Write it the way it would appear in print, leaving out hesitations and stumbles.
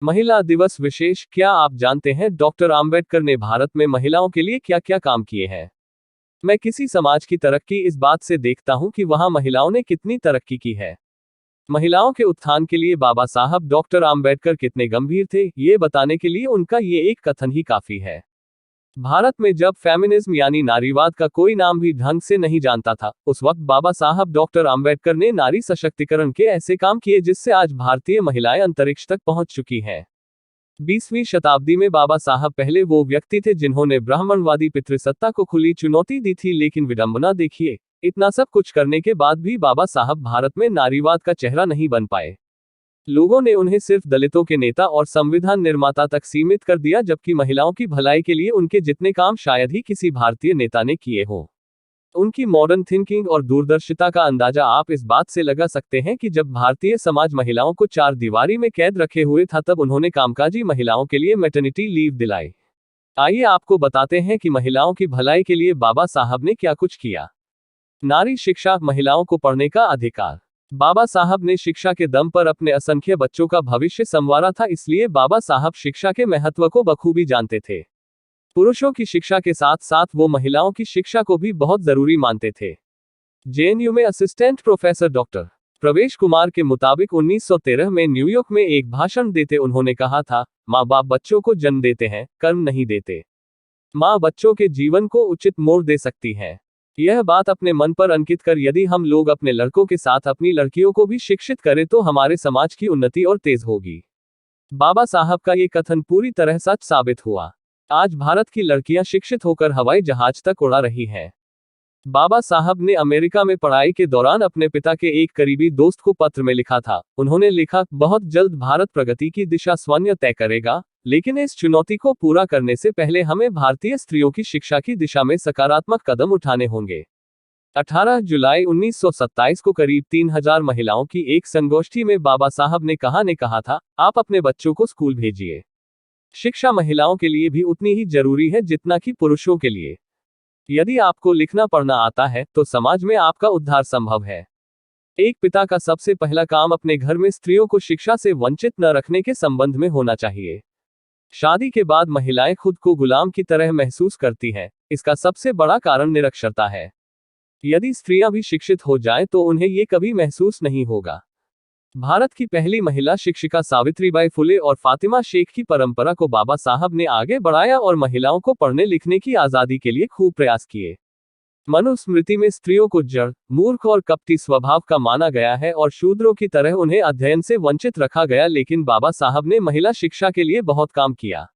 महिला दिवस विशेष। क्या आप जानते हैं डॉक्टर आम्बेडकर ने भारत में महिलाओं के लिए क्या क्या काम किए हैं? मैं किसी समाज की तरक्की इस बात से देखता हूं कि वहां महिलाओं ने कितनी तरक्की की है। महिलाओं के उत्थान के लिए बाबा साहब डॉक्टर आम्बेडकर कितने गंभीर थे, ये बताने के लिए उनका ये एक कथन ही काफी है। भारत में जब फेमिनिज्म यानी नारीवाद का कोई नाम भी ढंग से नहीं जानता था, उस वक्त बाबा साहब डॉक्टर आम्बेडकर ने नारी सशक्तिकरण के ऐसे काम किए जिससे आज भारतीय महिलाएं अंतरिक्ष तक पहुंच चुकी हैं। 20वीं शताब्दी में बाबा साहब पहले वो व्यक्ति थे जिन्होंने ब्राह्मणवादी पितृसत्ता को खुली चुनौती दी थी, लेकिन विडंबना देखिए, इतना सब कुछ करने के बाद भी बाबा साहब भारत में नारीवाद का चेहरा नहीं बन पाए। लोगों ने उन्हें सिर्फ दलितों के नेता और संविधान निर्माता तक सीमित कर दिया, जबकि महिलाओं की भलाई के लिए उनके जितने काम शायद ही किसी भारतीय नेता ने किए हों। उनकी मॉडर्न थिंकिंग और दूरदर्शिता का अंदाजा आप इस बात से लगा सकते हैं कि जब भारतीय समाज महिलाओं को चार दीवारी में कैद रखे हुए था, तब उन्होंने कामकाजी महिलाओं के लिए मैटरनिटी लीव दिलाई। आइए आपको बताते हैं कि महिलाओं की भलाई के लिए बाबा साहब ने क्या कुछ किया। नारी शिक्षा, महिलाओं को पढ़ने का अधिकार। बाबा साहब ने शिक्षा के दम पर अपने असंख्य बच्चों का भविष्य संवारा था, इसलिए बाबा साहब शिक्षा के महत्व को बखूबी जानते थे। पुरुषों की शिक्षा के साथ साथ वो महिलाओं की शिक्षा को भी बहुत जरूरी मानते थे। जेएनयू में असिस्टेंट प्रोफेसर डॉक्टर प्रवेश कुमार के मुताबिक 1913 में न्यूयॉर्क में एक भाषण देते उन्होंने कहा था, माँ बाप बच्चों को जन्म देते हैं, कर्म नहीं देते। माँ बच्चों के जीवन को उचित मोड़ दे सकती है। यह बात अपने मन पर अंकित कर, यदि हम लोग अपने लड़कों के साथ अपनी लड़कियों को भी शिक्षित करें तो हमारे समाज की उन्नति और तेज होगी। बाबा साहब का ये कथन पूरी तरह सच साबित हुआ। आज भारत की लड़कियां शिक्षित होकर हवाई जहाज तक उड़ा रही हैं। बाबा साहब ने अमेरिका में पढ़ाई के दौरान अपने पिता के एक करीबी दोस्त को पत्र में लिखा था। उन्होंने लिखा, बहुत जल्द भारत प्रगति की दिशा स्वयं तय करेगा, लेकिन इस चुनौती को पूरा करने से पहले हमें भारतीय स्त्रियों की शिक्षा की दिशा में सकारात्मक कदम उठाने होंगे। 18 जुलाई 1927 को करीब 3000 महिलाओं की एक संगोष्ठी में बाबा साहब ने कहा था, आप अपने बच्चों को स्कूल भेजिए। शिक्षा महिलाओं के लिए भी उतनी ही जरूरी है जितना कि पुरुषों के लिए। यदि आपको लिखना पढ़ना आता है तो समाज में आपका उद्धार संभव है। एक पिता का सबसे पहला काम अपने घर में स्त्रियों को शिक्षा से वंचित न रखने के संबंध में होना चाहिए। शादी के बाद महिलाएं खुद को गुलाम की तरह महसूस करती हैं। इसका सबसे बड़ा कारण निरक्षरता है। यदि स्त्रियां भी शिक्षित हो जाएं तो उन्हें ये कभी महसूस नहीं होगा। भारत की पहली महिला शिक्षिका सावित्रीबाई फुले और फातिमा शेख की परंपरा को बाबा साहब ने आगे बढ़ाया और महिलाओं को पढ़ने लिखने की आजादी के लिए खूब प्रयास किए। मनुस्मृति में स्त्रियों को जड़, मूर्ख और कपटी स्वभाव का माना गया है और शूद्रों की तरह उन्हें अध्ययन से वंचित रखा गया, लेकिन बाबा साहब ने महिला शिक्षा के लिए बहुत काम किया।